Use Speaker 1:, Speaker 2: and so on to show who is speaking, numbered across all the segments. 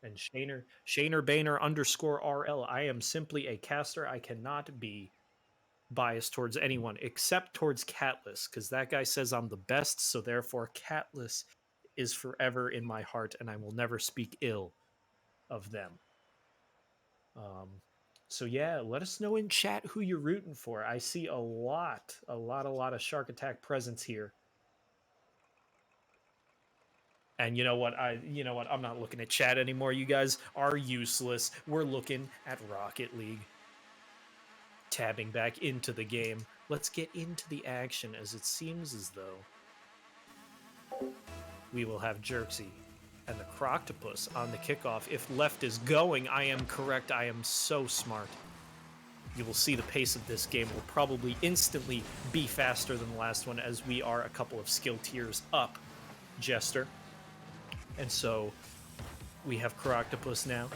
Speaker 1: And Shaner Bainer underscore RL. I am simply a caster. I cannot be biased towards anyone except towards Catless, because that guy says I'm the best, so therefore Catless is forever in my heart, and I will never speak ill of them. Um, so yeah, let us know in chat who you're rooting for. I see a lot of Shark Attack presence here. And you know what? I'm not looking at chat anymore. You guys are useless. We're looking at Rocket League. Tabbing back into the game. Let's get into the action, as it seems as though we will have Jerksy and the Croctopus on the kickoff. If left is going, I am correct. I am so smart. You will see the pace of this game will probably instantly be faster than the last one, as we are a couple of skill tiers up, Jester. And so we have Croctopus now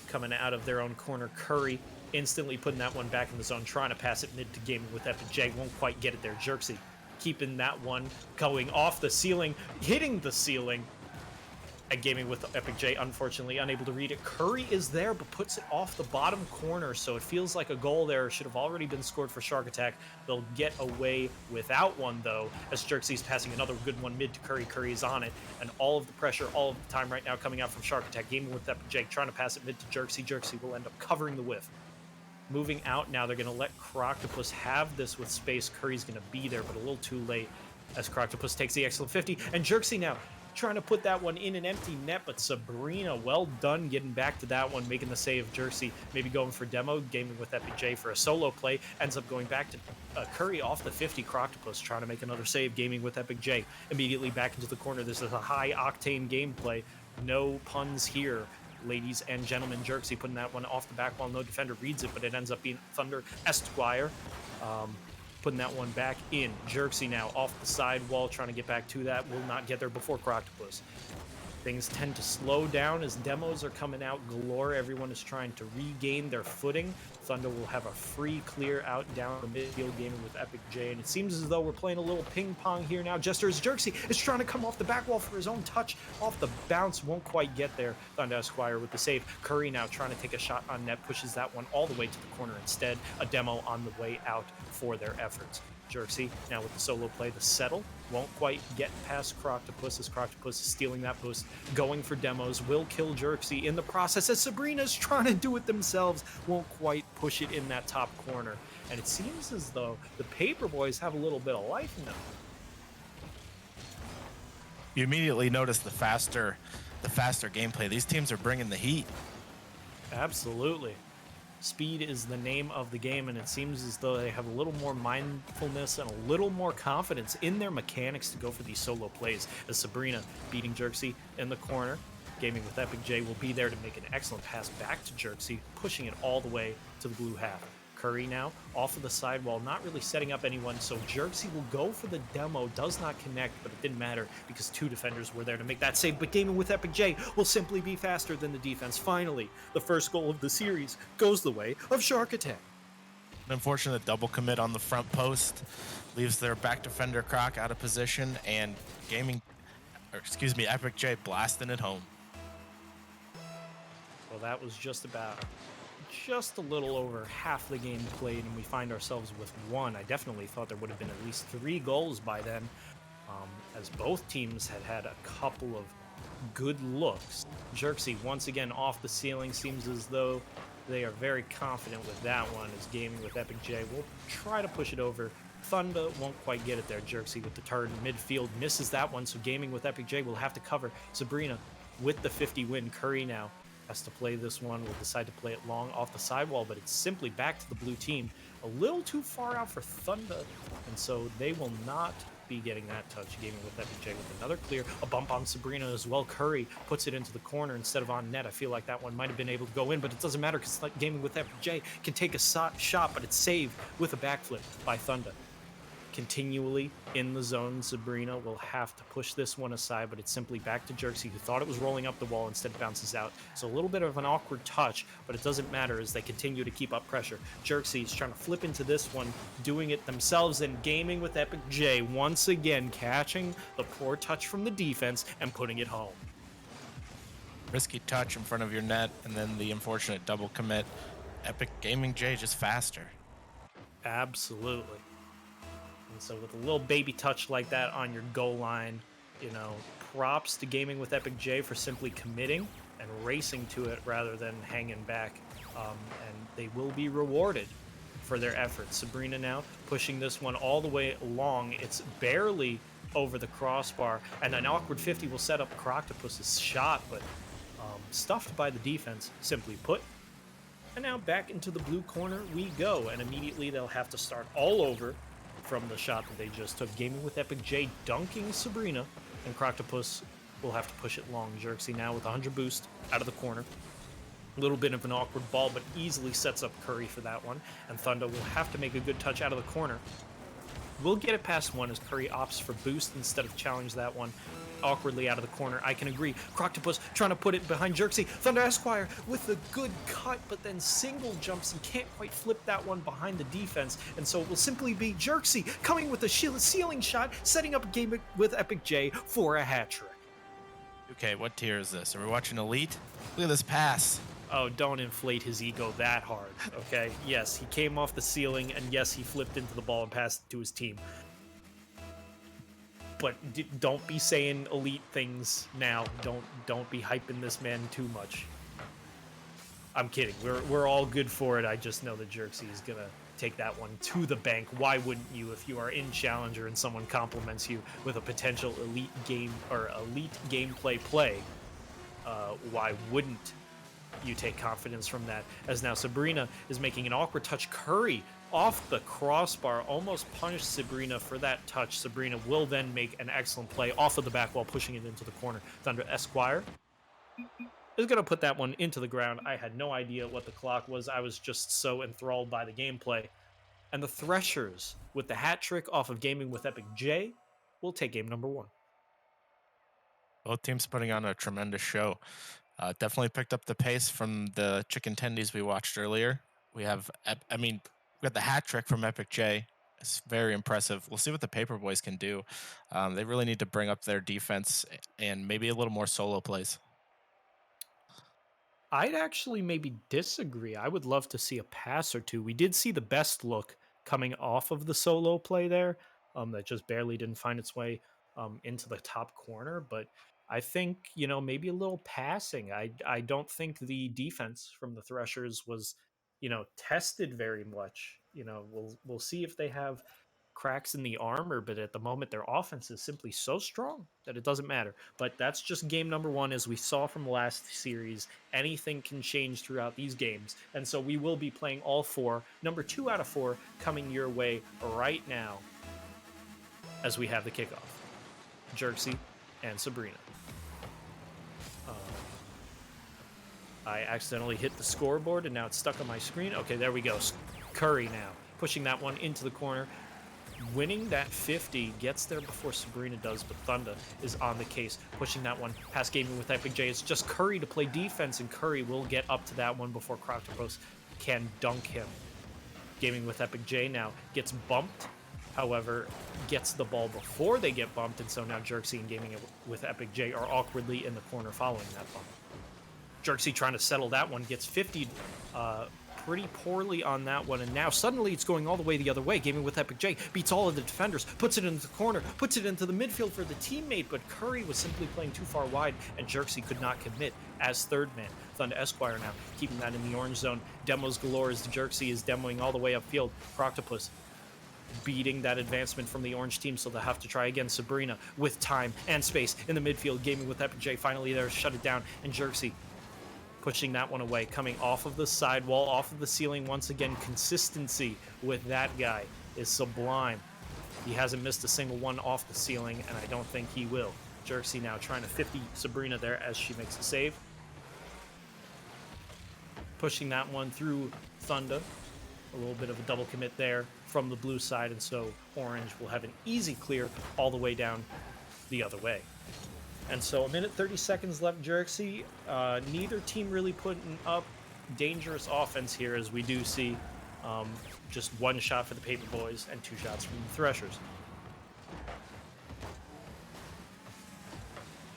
Speaker 1: coming out of their own corner. Curry instantly putting that one back in the zone, trying to pass it mid to gaming with Epic J. Won't quite get it there. Jerksy keeping that one going off the ceiling, hitting the ceiling. And gaming with Epic J, unfortunately unable to read it. Curry is there, but puts it off the bottom corner, so it feels like a goal there. Should have already been scored for Shark Attack. They'll get away without one, though, as Jerksy's passing another good one mid to Curry. Curry is on it, and all of the pressure, all of the time right now coming out from Shark Attack. Gaming with Epic J, trying to pass it mid to Jerksy. Jerksy will end up covering the whiff. Moving out now, they're going to let Croctopus have this with space. Curry's going to be there, but a little too late as Croctopus takes the excellent 50. And Jerksy now trying to put that one in an empty net, but Sabrina, well done getting back to that one, making the save. Jerksy maybe going for demo, gaming with Epic J for a solo play, ends up going back to Curry off the 50. Croctopus trying to make another save, gaming with Epic J, immediately back into the corner. This is a high-octane gameplay. No puns here, ladies and gentlemen. Jerksy putting that one off the back wall. No defender reads it, but it ends up being Thunder Esquire. Putting that one back in. Jerksy now off the side wall, trying to get back to that. Will not get there before Croctopus. Things tend to slow down as demos are coming out galore. Everyone is trying to regain their footing. Thunder will have a free clear out down the midfield, gaming with Epic J. And it seems as though we're playing a little ping pong here now. Jester's Jerksy is trying to come off the back wall for his own touch. Off the bounce, won't quite get there. Thunder Esquire with the save. Curry now trying to take a shot on net, pushes that one all the way to the corner instead. A demo on the way out for their efforts. Jerksy now with the solo play, the settle. Won't quite get past Croctopus, as Croctopus is stealing that boost. Going for demos, will kill Jerksy in the process, as Sabrina's trying to do it themselves. Won't quite push it in that top corner. And it seems as though the Paperboys have a little bit of life in them.
Speaker 2: You immediately notice the faster gameplay. These teams are bringing the heat.
Speaker 1: Absolutely. Speed is the name of the game, and it seems as though they have a little more mindfulness and a little more confidence in their mechanics to go for these solo plays, as Sabrina beating Jerksy in the corner. Gaming with Epic J will be there to make an excellent pass back to Jerksy, pushing it all the way to the blue half. Curry now off of the sidewall, not really setting up anyone, so Jerksy will go for the demo. Does not connect, but it didn't matter because two defenders were there to make that save. But gaming with Epic J will simply be faster than the defense. Finally, the first goal of the series goes the way of Shark Attack.
Speaker 2: An unfortunate double commit on the front post leaves their back defender Croc out of position, and Epic J blasting it home.
Speaker 1: Well, that was just a little over half the game played, and we find ourselves with one. I definitely thought there would have been at least 3 goals by then, as both teams had a couple of good looks. Jerksy once again off the ceiling. Seems as though they are very confident with that one, as gaming with Epic J will try to push it over. Thunder won't quite get it there. Jerksy with the turn midfield misses that one, so gaming with Epic J will have to cover. Sabrina with the 50 win. Curry now has to play this one, will decide to play it long off the sidewall, but it's simply back to the blue team. A little too far out for Thunder, and so they will not be getting that touch. Gaming with Epic J with another clear. A bump on Sabrina as well. Curry puts it into the corner instead of on net. I feel like that one might have been able to go in, but it doesn't matter because gaming with Epic J can take a shot, but it's saved with a backflip by Thunder. Continually in the zone, Sabrina will have to push this one aside, but it's simply back to Jerksy, who thought it was rolling up the wall, instead bounces out. So a little bit of an awkward touch, but it doesn't matter as they continue to keep up pressure. Jerksy is trying to flip into this one, doing it themselves, and gaming with Epic J once again catching the poor touch from the defense and putting it home.
Speaker 2: Risky touch in front of your net, and then the unfortunate double commit. Epic Gaming J just faster.
Speaker 1: Absolutely. And so with a little baby touch like that on your goal line, you know, props to Gaming with Epic J for simply committing and racing to it rather than hanging back. And they will be rewarded for their efforts. Sabrina now pushing this one all the way along. It's barely over the crossbar, and an awkward 50 will set up Croctopus's shot, but stuffed by the defense, simply put. And now back into the blue corner we go, and immediately they'll have to start all over from the shot that they just took. Gaming with Epic J dunking Sabrina, and Croctopus will have to push it long. Jerksy now with 100 boost out of the corner. A little bit of an awkward ball, but easily sets up Curry for that one. And Thunder will have to make a good touch out of the corner. We'll get it past one as Curry opts for boost instead of challenge that one awkwardly out of the corner. I can agree. Croctopus trying to put it behind Jerksy. Thunder Esquire with a good cut, but then single jumps. He can't quite flip that one behind the defense, and so it will simply be Jerksy coming with a ceiling shot, setting up a game with Epic J for a hat trick.
Speaker 2: Okay, what tier is this? Are we watching Elite? Look at this pass.
Speaker 1: Oh, don't inflate his ego that hard, okay? Yes, he came off the ceiling, and yes, he flipped into the ball and passed it to his team. But don't be saying elite things now. Don't be hyping this man too much. I'm kidding. We're all good for it. I just know that Jerksy is gonna take that one to the bank. Why wouldn't you if you are in Challenger and someone compliments you with a potential elite game or elite gameplay play? Why wouldn't you take confidence from that? As now Sabrina is making an awkward touch. Curry off the crossbar almost punished Sabrina for that touch. Sabrina will then make an excellent play off of the back wall, pushing it into the corner. Thunder Esquire is going to put that one into the ground. I had no idea what the clock was. I was just so enthralled by the gameplay. And the Threshers, with the hat trick off of Gaming with Epic J, will take game number one.
Speaker 2: Both teams putting on a tremendous show. Definitely picked up the pace from the chicken tendies we watched earlier. We have, we got the hat trick from Epic J. It's very impressive. We'll see what the Paperboys can do. They really need to bring up their defense and maybe a little more solo plays.
Speaker 1: I'd actually maybe disagree. I would love to see a pass or two. We did see the best look coming off of the solo play there, that just barely didn't find its way into the top corner. But I think, maybe a little passing. I don't think the defense from the Threshers was, tested very much. We'll see if they have cracks in the armor, but at the moment their offense is simply so strong that it doesn't matter. But that's just game number one. As we saw from the last series, anything can change throughout these games, and so we will be playing all four. Number 2 out of 4 coming your way right now as we have the kickoff. Jerksy and Sabrina. I accidentally hit the scoreboard and now it's stuck on my screen. Okay, there we go. Curry now pushing that one into the corner. Winning that 50, gets there before Sabrina does, but Thunder is on the case, pushing that one past Gaming with Epic J. It's just Curry to play defense, and Curry will get up to that one before Croctopus can dunk him. Gaming with Epic J now gets bumped, however, gets the ball before they get bumped, and so now Jerksy and Gaming with Epic J are awkwardly in the corner following that bump. Jerksy trying to settle that one, gets 50'd pretty poorly on that one, and now suddenly it's going all the way the other way. Gaming with Epic J beats all of the defenders, puts it into the corner, puts it into the midfield for the teammate, but Curry was simply playing too far wide, and Jerksy could not commit as third man. Thunder Esquire now keeping that in the orange zone. Demos galore as Jerksy is demoing all the way upfield. Croctopus beating that advancement from the orange team, so they'll have to try again. Sabrina with time and space in the midfield. Gaming with Epic J finally there, shut it down, and Jerksy pushing that one away, coming off of the sidewall, off of the ceiling once again. Consistency with that guy is sublime. He hasn't missed a single one off the ceiling, and I don't think he will. Jerksy now trying to 50 Sabrina there as she makes a save. Pushing that one through Thunder. A little bit of a double commit there from the blue side, and so Orange will have an easy clear all the way down the other way. And so 1 minute 30 seconds left, Jerksy. Neither team really putting up dangerous offense here, as we do see just 1 shot for the Paperboys and 2 shots from the Threshers.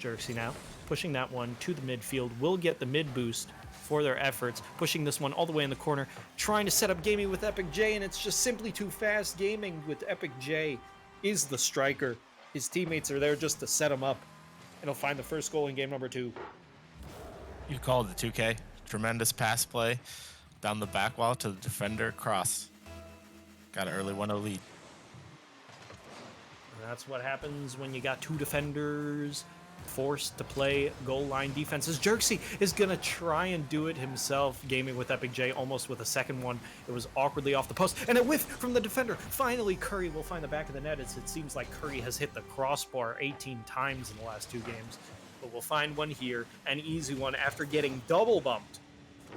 Speaker 1: Jersey now pushing that one to the midfield, will get the mid boost for their efforts, pushing this one all the way in the corner, trying to set up Gaming with Epic J, and it's just simply too fast. Gaming with Epic J is the striker. His teammates are there just to set him up, and he'll find the first goal in game number 2.
Speaker 2: You called it 2K. Tremendous pass play down the back wall to the defender, cross. Got an early 1-0 lead.
Speaker 1: And that's what happens when you got 2 defenders forced to play goal line defenses. Jersey is gonna try and do it himself, Gaming with Epic J almost with a second one. It was awkwardly off the post, and a whiff from the defender. Finally, Curry will find the back of the net, as it seems like Curry has hit the crossbar 18 times in the last 2 games. But we'll find one here, an easy one, after getting double bumped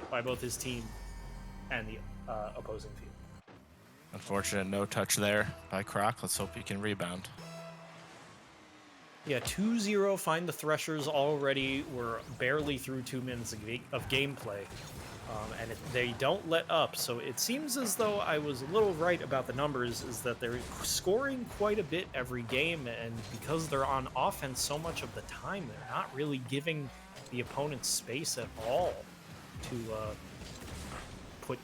Speaker 1: by both his team and the opposing team.
Speaker 2: Unfortunate no touch there by Croc. Let's hope he can rebound.
Speaker 1: Yeah, 2-0, find the Threshers already. We're barely through 2 minutes of gameplay, and they don't let up, so it seems as though I was a little right about the numbers, is that they're scoring quite a bit every game, and because they're on offense so much of the time, they're not really giving the opponent space at all to put,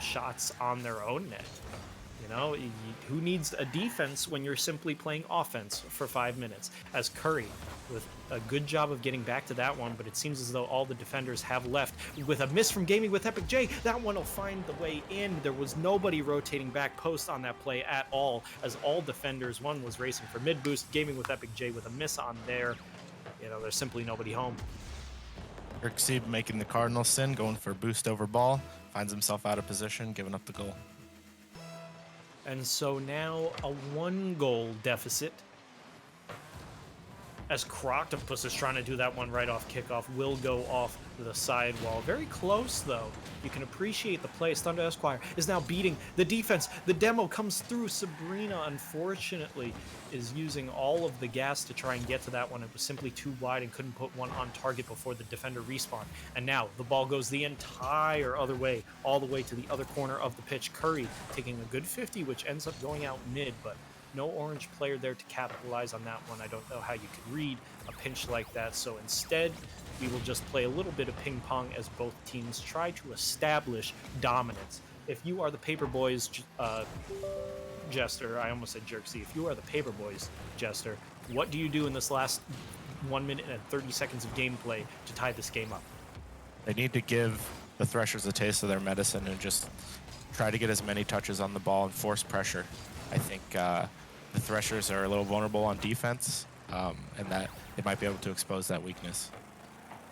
Speaker 1: shots on their own net. Who needs a defense when you're simply playing offense for 5 minutes? As Curry, with a good job of getting back to that one, but it seems as though all the defenders have left. With a miss from Gaming with Epic J, that one will find the way in. There was nobody rotating back post on that play at all, as all defenders, one was racing for mid boost. Gaming with Epic J with a miss on there. There's simply nobody home.
Speaker 2: RSC making the cardinal sin, going for a boost over ball, finds himself out of position, giving up the goal.
Speaker 1: And so now a 1-goal deficit, as Croctopus is trying to do that one right off kickoff, will go off the sidewall. Very close, though. You can appreciate the play. Thunder Esquire is now beating the defense. The demo comes through. Sabrina, unfortunately, is using all of the gas to try and get to that one. It was simply too wide and couldn't put one on target before the defender respawned. And now the ball goes the entire other way, all the way to the other corner of the pitch. Curry taking a good 50, which ends up going out mid, but no orange player there to capitalize on that one. I don't know how you could read a pinch like that, so instead we will just play a little bit of ping pong as both teams try to establish dominance. If you are the Paperboys, Jester, I almost said Jersey. If you are the Paperboys, Jester, what do you do in this last 1 minute and 30 seconds of gameplay to tie this game up?
Speaker 2: They need to give the Threshers a taste of their medicine and just try to get as many touches on the ball and force pressure. I think the Threshers are a little vulnerable on defense, and that they might be able to expose that weakness.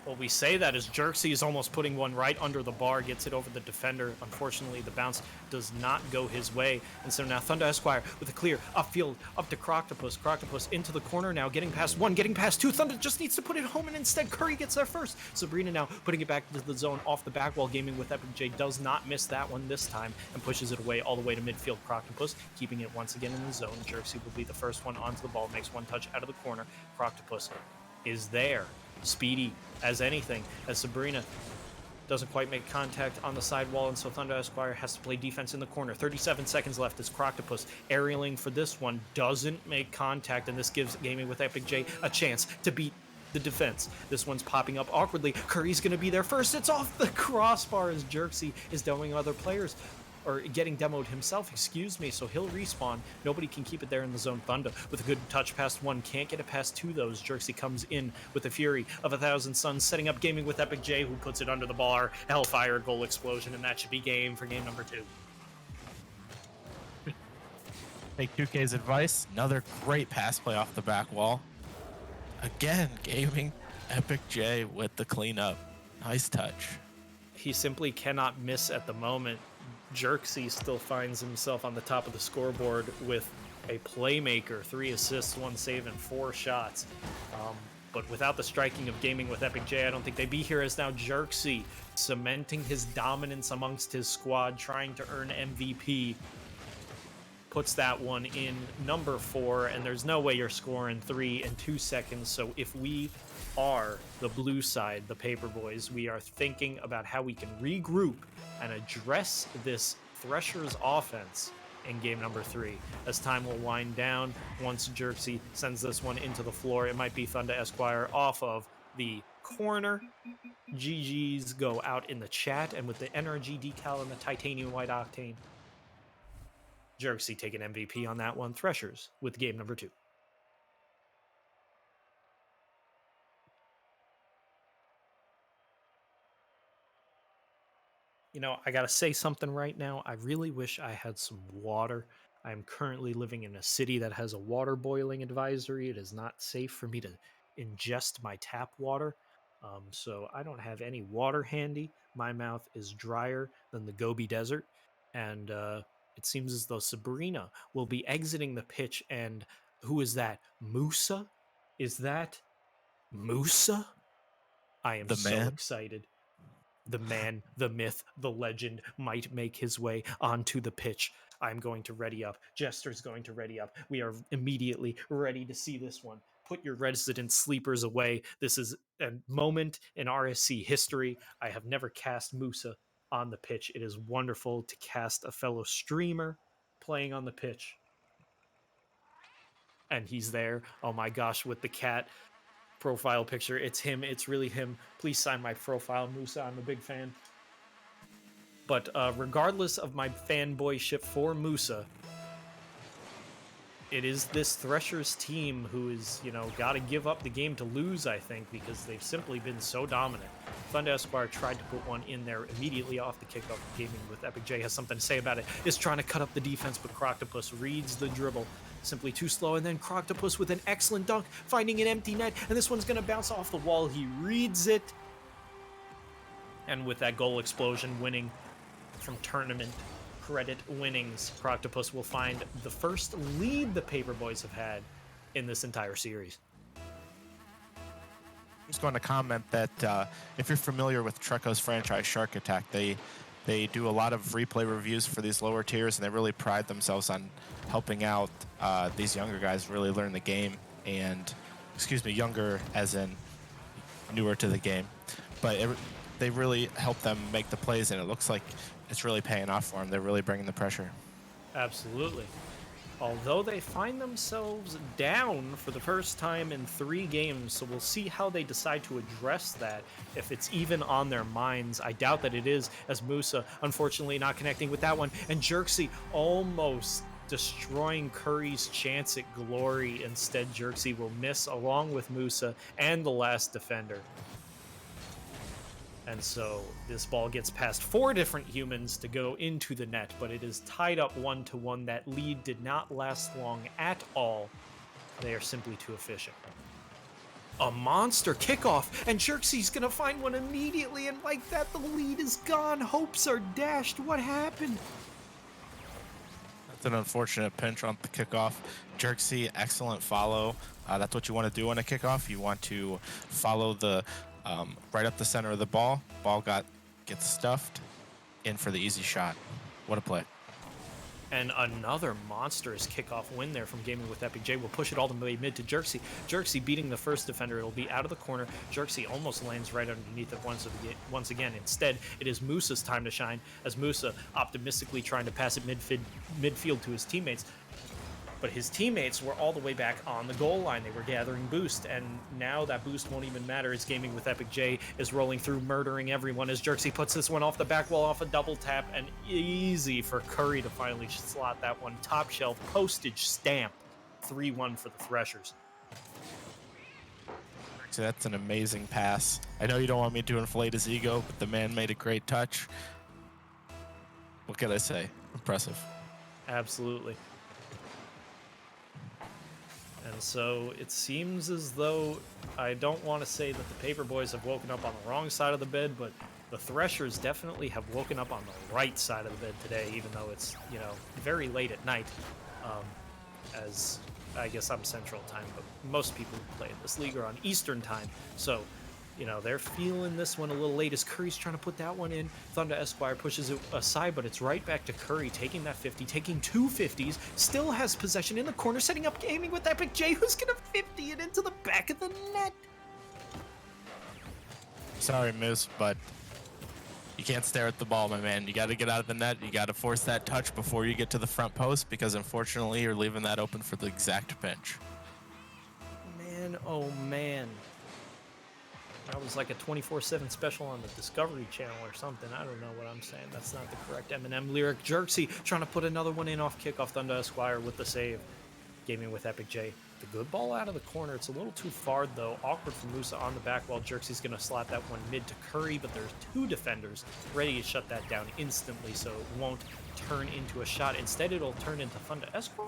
Speaker 1: Well, we say that as Jersey is almost putting one right under the bar, gets it over the defender. Unfortunately, the bounce does not go his way. And so now Thunder Esquire with a clear upfield, up to Croctopus. Croctopus into the corner now, getting past 1, getting past 2. Thunder just needs to put it home, and instead Curry gets there first. Sabrina now putting it back to the zone off the back wall. Gaming with Epic J does not miss that one this time and pushes it away all the way to midfield. Croctopus keeping it once again in the zone. Jersey will be the first one onto the ball, makes one touch out of the corner. Croctopus is there. Speedy as anything, as Sabrina doesn't quite make contact on the sidewall, and so Thunder Esquire has to play defense in the corner. 37 seconds left as Croctopus aerialing for this one, doesn't make contact, and this gives Gaming with Epic J a chance to beat the defense. This one's popping up awkwardly. Curry's going to be there first. It's off the crossbar as Jersey is demoing other players, or getting demoed himself, excuse me, so he'll respawn. Nobody can keep it there in the zone. Thunder with a good touch past 1, can't get it past 2 though. Jersey comes in with the fury of 1,000 Suns, setting up Gaming with Epic J, who puts it under the bar. Hellfire goal explosion, and that should be game for game number 2.
Speaker 2: Take 2K's advice. Another great pass play off the back wall. Again, Gaming Epic J with the cleanup. Nice touch.
Speaker 1: He simply cannot miss at the moment. Jersey still finds himself on the top of the scoreboard with a playmaker, 3 assists, 1 save, and 4 shots. But without the striking of Gaming with Epic J, I don't think they'd be here, as now Jersey cementing his dominance amongst his squad, trying to earn MVP. Puts that one in number 4, and there's no way you're scoring 3 in 2 seconds. So if we are the blue side, the Paperboys, we are thinking about how we can regroup and address this Threshers offense in game number 3. As time will wind down, once Jerksy sends this one into the floor, it might be Thunder Esquire off of the corner. GGs go out in the chat, and with the NRG decal and the titanium white octane, Jerksy taking MVP on that one. Threshers with game number 2. You know, I gotta say something right now. I really wish I had some water. I am currently living in a city that has a water boiling advisory. It is not safe for me to ingest my tap water. So I don't have any water handy. My mouth is drier than the Gobi Desert. And it seems as though Sabrina will be exiting the pitch. And who is that? Musa? Is that Musa? I am
Speaker 2: The
Speaker 1: so
Speaker 2: man.
Speaker 1: excited. The man, the myth, the legend might make his way onto the pitch. I'm going to ready up. Jester's going to ready up. We are immediately ready to see this one. Put your resident sleepers away. This is a moment in RSC history. I have never cast Musa on the pitch. It is wonderful to cast a fellow streamer playing on the pitch. And he's there. Oh my gosh, with the cat profile picture. It's him. It's really him. Please sign my profile, Musa. I'm a big fan. But regardless of my fanboyship for Musa, it is this Threshers team who is, you know, got to give up the game to lose, I think, because they've simply been so dominant. Thunder Esquire tried to put one in there immediately off the kickoff. Gaming with Epic J has something to say about it. Is trying to cut up the defense, but Croctopus reads the dribble. Simply too slow, and then Croctopus with an excellent dunk, finding an empty net, and this one's going to bounce off the wall. He reads it. And with that goal explosion winning from tournament credit winnings, Croctopus will find the first lead the Paperboys have had in this entire series.
Speaker 2: I'm just going to comment that if you're familiar with Treco's franchise Shark Attack, they do a lot of replay reviews for these lower tiers, and they really pride themselves on helping out these younger guys really learn the game. And, excuse me, younger as in newer to the game. But they really help them make the plays, and it looks like it's really paying off for them. They're really bringing the pressure.
Speaker 1: Absolutely. Although they find themselves down for the first time in 3 games, so we'll see how they decide to address that, if it's even on their minds. I doubt that it is, as Musa unfortunately not connecting with that one, and Jerksy almost destroying Curry's chance at glory. Instead, Jerksy will miss along with Musa and the last defender. And so this ball gets past 4 different humans to go into the net, but it is tied up 1-1. That lead did not last long at all. They are simply too efficient. A monster kickoff, and Jerksy's going to find one immediately, and like that, the lead is gone. Hopes are dashed. What happened?
Speaker 2: That's an unfortunate pinch on the kickoff. Jerksy, excellent follow. That's what you want to do on a kickoff. You want to follow the right up the center of the ball. Ball gets stuffed in for the easy shot. What a play.
Speaker 1: And another monstrous kickoff win there from Gaming with Epic J will push it all the way mid to Jerksy. Jerksy beating the first defender. It'll be out of the corner. Jerksy almost lands right underneath it once again. Instead, it is Musa's time to shine, as Musa optimistically trying to pass it midfield to his teammates. But his teammates were all the way back on the goal line. They were gathering boost, and now that boost won't even matter as Gaming with Epic J is rolling through, murdering everyone as Jerksy puts this one off the back wall off a double tap, and easy for Curry to finally slot that one. Top shelf postage stamp. 3-1 for the Threshers.
Speaker 2: So that's an amazing pass. I know you don't want me to inflate his ego, but the man made a great touch. What can I say? Impressive.
Speaker 1: Absolutely. And so it seems as though, I don't want to say that the Paperboys have woken up on the wrong side of the bed, but the Threshers definitely have woken up on the right side of the bed today, even though it's, you know, very late at night, as I guess I'm Central Time, but most people who play in this league are on Eastern Time. So, you know, they're feeling this one a little late as Curry's trying to put that one in. Thunder Esquire pushes it aside, but it's right back to Curry, taking that 50, taking 2 50s, still has possession in the corner, setting up Gaming with Epic J, who's going to 50 it into the back of the net.
Speaker 2: Sorry, Moose, but You can't stare at the ball, my man. You got to get out of the net. You got to force that touch before you get to the front post, because unfortunately you're leaving that open for the exact pinch.
Speaker 1: Man, oh man. That was like a 24/7 special on the Discovery Channel or something. I don't know what I'm saying. That's not the correct Eminem lyric. Jerksy trying to put another one in off kickoff. Thunder Esquire with the save. Gaming with Epic J. The good ball out of the corner. It's a little too far, though. Awkward for Musa on the back wall. Jerksy's going to slot that one mid to Curry, but there's two defenders ready to shut that down instantly, so it won't turn into a shot. Instead, it'll turn into Thunder Esquire.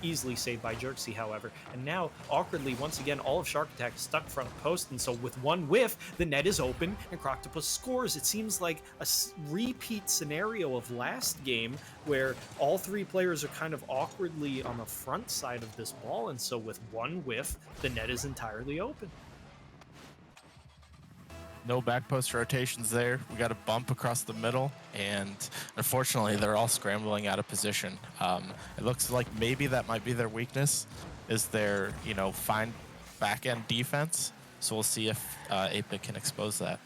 Speaker 1: Easily saved by Jerksy, however. And now, awkwardly, once again, all of Shark Attack is stuck front post, and so with one whiff, the net is open, and Croctopus scores. It seems like a repeat scenario of last game, where all three players are kind of awkwardly on the front side of this ball, and so with one whiff, the net is entirely open.
Speaker 2: No back post rotations there. We got a bump across the middle, and unfortunately, they're all scrambling out of position. It looks like maybe that might be their weakness, is their, fine back-end defense. So we'll see if Apic can expose that.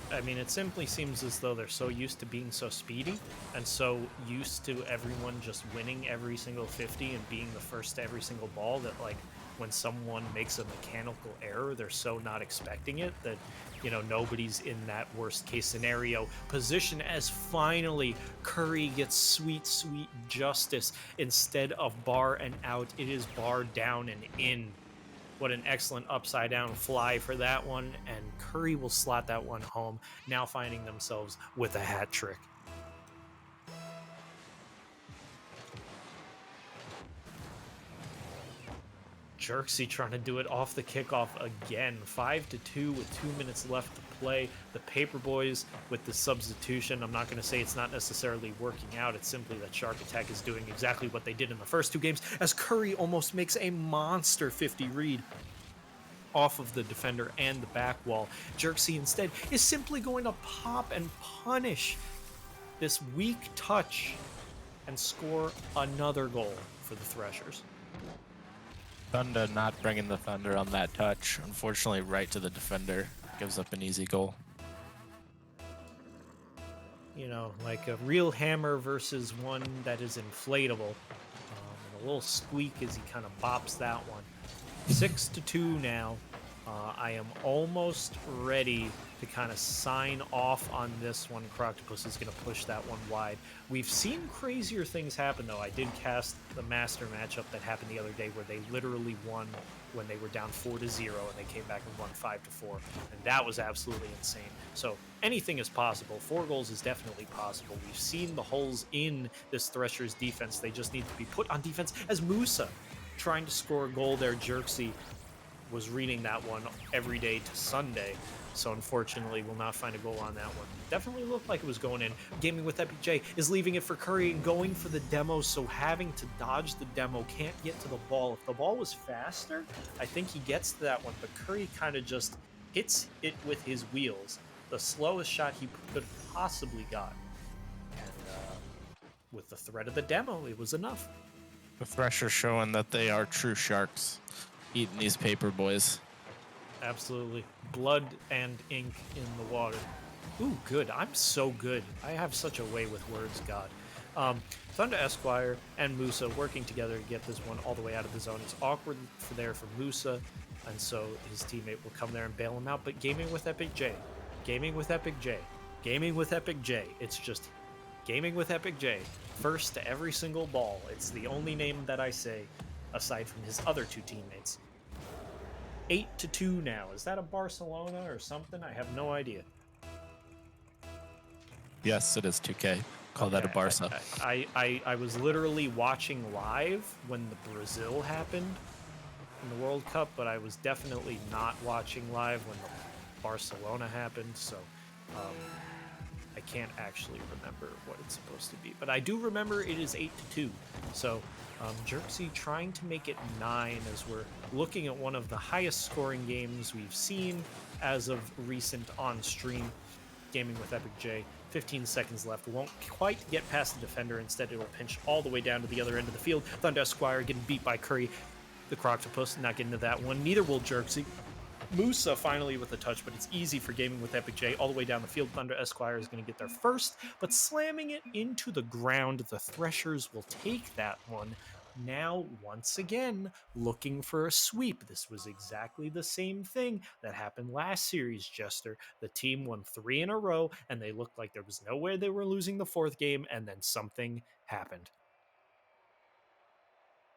Speaker 1: I mean, it simply seems as though they're so used to being so speedy and so used to everyone just winning every single 50 and being the first to every single ball that, like, when someone makes a mechanical error, they're so not expecting it that, nobody's in that worst case scenario position, as finally Curry gets sweet, sweet justice. Instead of bar and out, it is bar down and in. What an excellent upside down fly for that one, and Curry will slot that one home, now finding themselves with a hat trick. Jerksy trying to do it off the kickoff again. 5-2 with 2 minutes left to play. The Paperboys with the substitution. I'm not going to say it's not necessarily working out. It's simply that Shark Attack is doing exactly what they did in the first two games, as Curry almost makes a monster 50 read off of the defender and the back wall. Jerksy instead is simply going to pop and punish this weak touch and score another goal for the Threshers.
Speaker 2: Thunder not bringing the thunder on that touch. Unfortunately, right to the defender. Gives up an easy goal.
Speaker 1: Like a real hammer versus one that is inflatable. And a little squeak as he kind of bops that one. 6-2 now. I am almost ready to kind of sign off on this one. Croctopus is going to push that one wide. We've seen crazier things happen, though. I did cast the master matchup that happened the other day where they literally won when they were down 4-0, and they came back and won 5-4, and that was absolutely insane. So anything is possible. 4 goals is definitely possible. We've seen the holes in this Threshers defense. They just need to be put on defense, as Musa trying to score a goal there. Jerksy was reading that one every day to Sunday, so unfortunately will not find a goal on that one. Definitely looked like it was going in. Gaming with Epic J is leaving it for Curry and going for the demo, so having to dodge the demo, can't get to the ball. If the ball was faster, I think he gets to that one, but Curry kind of just hits it with his wheels. The slowest shot he could have possibly got. And with the threat of the demo, it was enough.
Speaker 2: The Threshers showing that they are true sharks, eating these Paperboys.
Speaker 1: Absolutely. Blood and ink in the water. Ooh, good. I'm so good. I have such a way with words, God. Thunder Esquire and Musa working together to get this one all the way out of the zone. It's awkward for Musa, and so his teammate will come there and bail him out. But Gaming with Epic J. Gaming with Epic J. Gaming with Epic J. It's just Gaming with Epic J. First to every single ball. It's the only name that I say, aside from his other two teammates. 8-2 now. Is that a Barcelona or something? I have no idea.
Speaker 2: Yes, it is 2K. Call that a Barca.
Speaker 1: I was literally watching live when the Brazil happened in the World Cup, but I was definitely not watching live when the Barcelona happened, so I can't actually remember what it's supposed to be. But I do remember it is 8-2. So Jerksy trying to make it 9 as we're looking at one of the highest scoring games we've seen as of recent on stream. Gaming with Epic J. 15 seconds left. Won't quite get past the defender. Instead, it'll pinch all the way down to the other end of the field. Thunder Esquire getting beat by Curry. The Croctopus not getting to that one. Neither will Jerksy. Musa finally with a touch, but it's easy for Gaming with Epic J. All the way down the field, Thunder Esquire is going to get there first, but slamming it into the ground, the Threshers will take that one. Now, once again, looking for a sweep. This was exactly the same thing that happened last series, Jester. The team won 3 in a row, and they looked like there was no way they were losing the 4th game, and then something happened.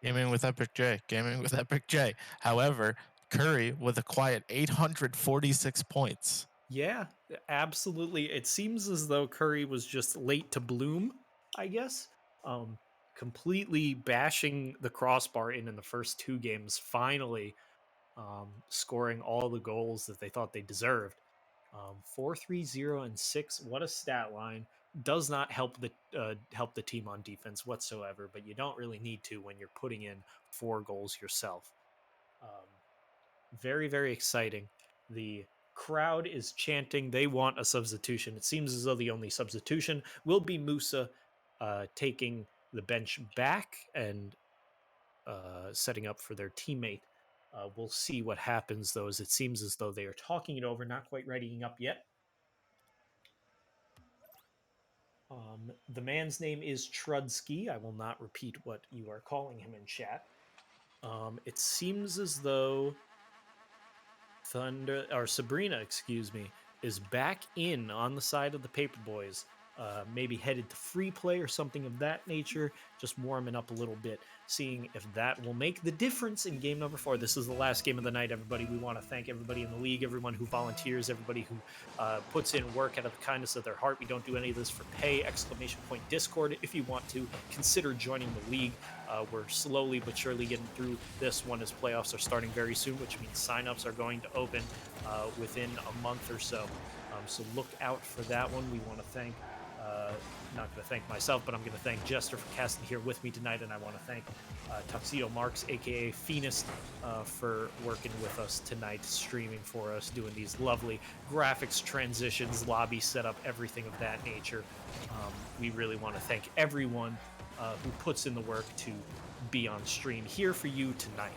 Speaker 2: Gaming with Epic J. Gaming with Epic J. However, Curry with a quiet 846 points.
Speaker 1: Yeah, absolutely. It seems as though Curry was just late to bloom, I guess. Completely bashing the crossbar in the first 2 games, finally scoring all the goals that they thought they deserved. 4, 3, 0, and 6. What a stat line. Does not help the team on defense whatsoever, but you don't really need to when you're putting in 4 goals yourself. Very, very exciting. The crowd is chanting they want a substitution. It seems as though the only substitution will be Musa taking the bench back and setting up for their teammate. We'll see what happens, though, as it seems as though they are talking it over, not quite readying up yet. The man's name is Trudsky. I will not repeat what you are calling him in chat. It seems as though Sabrina, excuse me, is back in on the side of the Paperboys. Maybe headed to free play or something of that nature, just warming up a little bit, seeing if that will make the difference in game number 4. This is the last game of the night, everybody. We want to thank everybody in the league, everyone who volunteers, everybody who puts in work out of the kindness of their heart. We don't do any of this for pay! Discord. If you want to consider joining the league, we're slowly but surely getting through this one as playoffs are starting very soon, which means signups are going to open within a month or so. So look out for that one. We want to thank not going to thank myself, but I'm going to thank Jester for casting here with me tonight, and I want to thank Tuxedo Marx, aka Phoenix, for working with us tonight, streaming for us, doing these lovely graphics, transitions, lobby setup, everything of that nature. We really want to thank everyone who puts in the work to be on stream here for you tonight.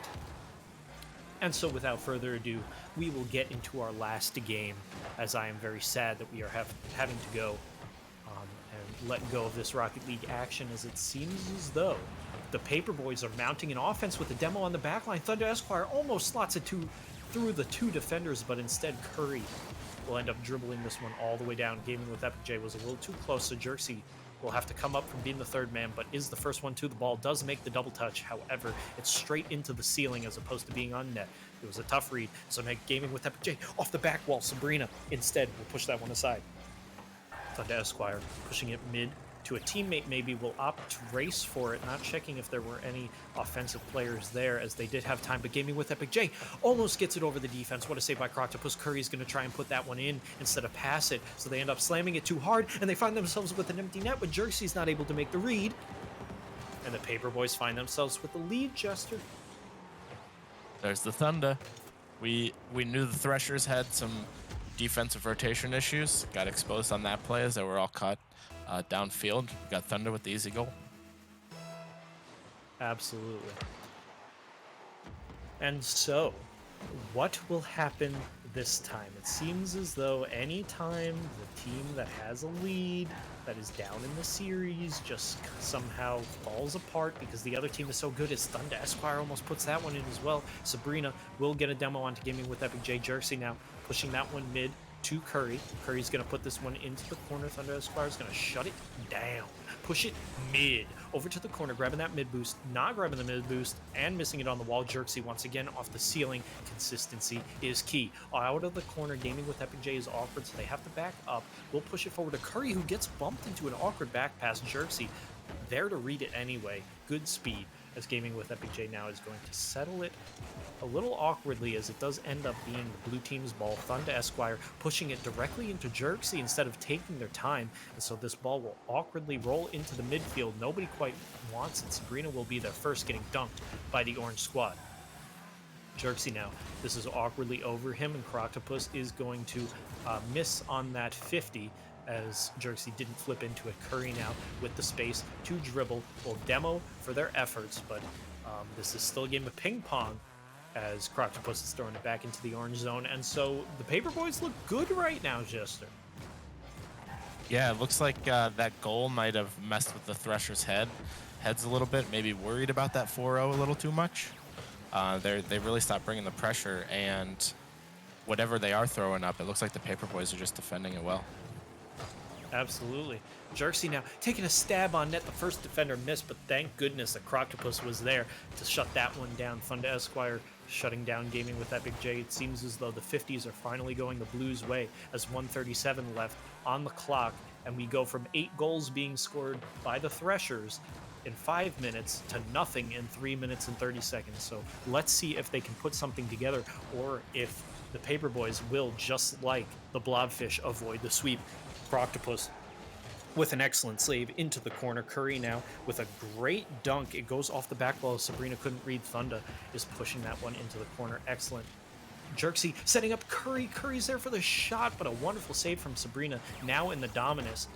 Speaker 1: And so without further ado, we will get into our last game, as I am very sad that we are having to go and let go of this Rocket League action, as it seems as though the Paperboys are mounting an offense with a demo on the backline. Thunder Esquire almost slots it through the 2 defenders, but instead Curry will end up dribbling this one all the way down. Gaming with Epic J was a little too close, so Jersey will have to come up from being the 3rd man, but is the first one to the ball, does make the double touch. However, it's straight into the ceiling as opposed to being on net. It was a tough read, so now Gaming with Epic J off the back wall. Sabrina instead will push that one aside. Thunder Esquire pushing it mid to a teammate, maybe will opt to race for it, not checking if there were any offensive players there, as they did have time, but Gaming with Epic J almost gets it over the defense. What a save by Croctopus. Curry's going to try and put that one in instead of pass it, so they end up slamming it too hard, and they find themselves with an empty net, but Jersey's not able to make the read, and the Paperboys find themselves with the lead, Jester.
Speaker 2: There's the Thunder. We knew the Threshers had some defensive rotation issues, got exposed on that play as they were all cut downfield. We got Thunder with the easy goal.
Speaker 1: Absolutely. And so, what will happen this time? It seems as though any time the team that has a lead, that is down in the series, just somehow falls apart because the other team is so good, as Thunder Esquire almost puts that one in as well. Sabrina will get a demo onto Gaming with Epic J. Jersey now pushing that one mid to Curry. Curry's going to put this one into the corner. Thunder Esquire is going to shut it down. Push it mid. Over to the corner, grabbing that mid boost, not grabbing the mid boost, and missing it on the wall. Jersey once again off the ceiling. Consistency is key. Out of the corner, Gaming with Epic J is awkward, so they have to back up. We'll push it forward to Curry, who gets bumped into an awkward back pass. Jersey there to read it anyway. Good speed, as Gaming with Epic J now is going to settle it a little awkwardly, as it does end up being the blue team's ball. Thunder Esquire pushing it directly into Jersey instead of taking their time, and so this ball will awkwardly roll into the midfield. Nobody quite wants it. Sabrina will be there first, getting dunked by the orange squad. Jersey now, this is awkwardly over him, and Croctopus is going to miss on that 50, as Jersey didn't flip into it. Curry now with the space to dribble, will demo for their efforts, but this is still a game of ping pong, as Croctopus is throwing it back into the orange zone. And so the Paperboys look good right now, Jester.
Speaker 2: Yeah, it looks like that goal might have messed with the Threshers' heads a little bit. Maybe worried about that 4-0 a little too much. They really stopped bringing the pressure, and whatever they are throwing up, it looks like the Paperboys are just defending it well.
Speaker 1: Absolutely. Jerksy now taking a stab on net. The first defender missed, but thank goodness that Croctopus was there to shut that one down. Funda Esquire shutting down gaming with Epic J. It seems as though the 50s are finally going the Blues' way as 1:37 left on the clock, and we go from 8 goals being scored by the Threshers in 5 minutes to nothing in 3 minutes and 30 seconds. So let's see if they can put something together, or if the Paperboys will, just like the Blobfish, avoid the sweep. Croctopus with an excellent save into the corner. Curry now with a great dunk. It goes off the back wall. Sabrina couldn't read. Thunda is pushing that one into the corner. Excellent. Jerksy setting up Curry. Curry's there for the shot, but a wonderful save from Sabrina. Now in the Dominus.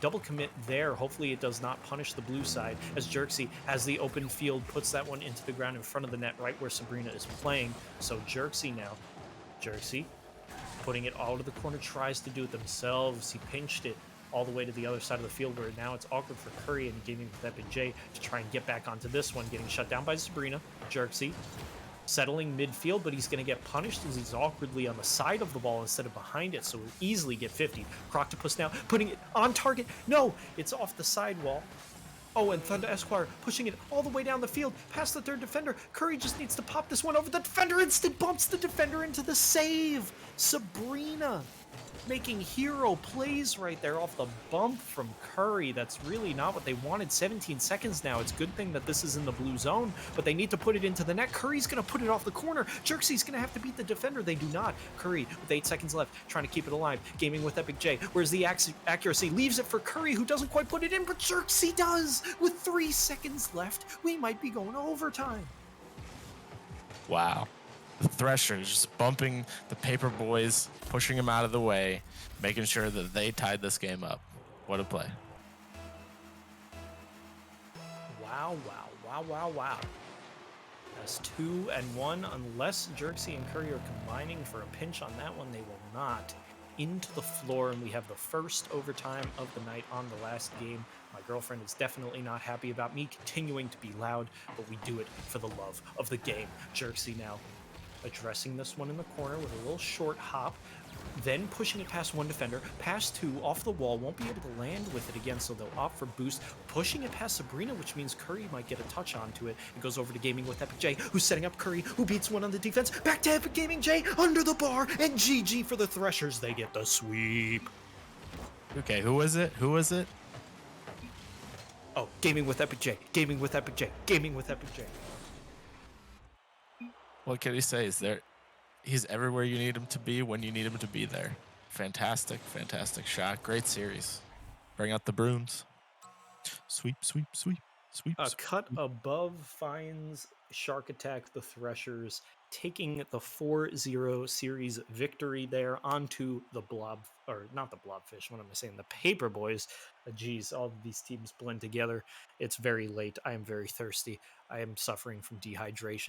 Speaker 1: Double commit there. Hopefully it does not punish the blue side, as Jerksy has the open field, puts that one into the ground in front of the net, right where Sabrina is playing. So Jerksy now. Jerksy putting it all to the corner, tries to do it themselves. He pinched it all the way to the other side of the field, where now it's awkward for Curry and gaming with Epic J to try and get back onto this one, getting shut down by Sabrina. Jerksy settling midfield, but he's going to get punished as he's awkwardly on the side of the ball instead of behind it, so he'll easily get 50. Croctopus now putting it on target. No, it's off the sidewall. Oh, and Thunder Esquire pushing it all the way down the field, past the third defender. Curry just needs to pop this one over the defender. Instant bumps the defender into the save. Sabrina making hero plays right there off the bump from Curry. That's really not what they wanted. 17 seconds now. It's a good thing that this is in the blue zone, but they need to put it into the net. Curry's going to put it off the corner. Jerksy's going to have to beat the defender. They do not. Curry with 8 seconds left, trying to keep it alive. Gaming with Epic J. Where's the accuracy? Leaves it for Curry, who doesn't quite put it in, but Jerksy does. With 3 seconds left, we might be going to overtime.
Speaker 2: Wow. The Threshers just bumping the Paperboys, pushing them out of the way, making sure that they tied this game up. What a play.
Speaker 1: Wow, wow, wow, wow, wow. That's 2-1. Unless Jerksy and Curry are combining for a pinch on that one, they will not. Into the floor, and we have the first overtime of the night on the last game. My girlfriend is definitely not happy about me continuing to be loud, but we do it for the love of the game. Jerksy now addressing this one in the corner with a little short hop, then pushing it past one defender, past two, off the wall, won't be able to land with it again, so they'll opt for boost, pushing it past Sabrina, which means Curry might get a touch onto it. It goes over to Gaming with Epic J, who's setting up Curry, who beats one on the defense, back to Epic Gaming J, under the bar, and GG for the Threshers. They get the sweep.
Speaker 2: Okay, who was it? Who was it?
Speaker 1: Oh, Gaming with Epic J, Gaming with Epic J, Gaming with Epic J.
Speaker 2: What can he say? He's everywhere you need him to be when you need him to be there. Fantastic, fantastic shot. Great series. Bring out the brooms. Sweep, sweep, sweep, sweep.
Speaker 1: A
Speaker 2: sweep.
Speaker 1: cut above finds Shark Attack the Threshers, taking the 4-0 series victory there onto the not the Blobfish, what am I saying? The Paperboys. Geez, all of these teams blend together. It's very late. I am very thirsty. I am suffering from dehydration.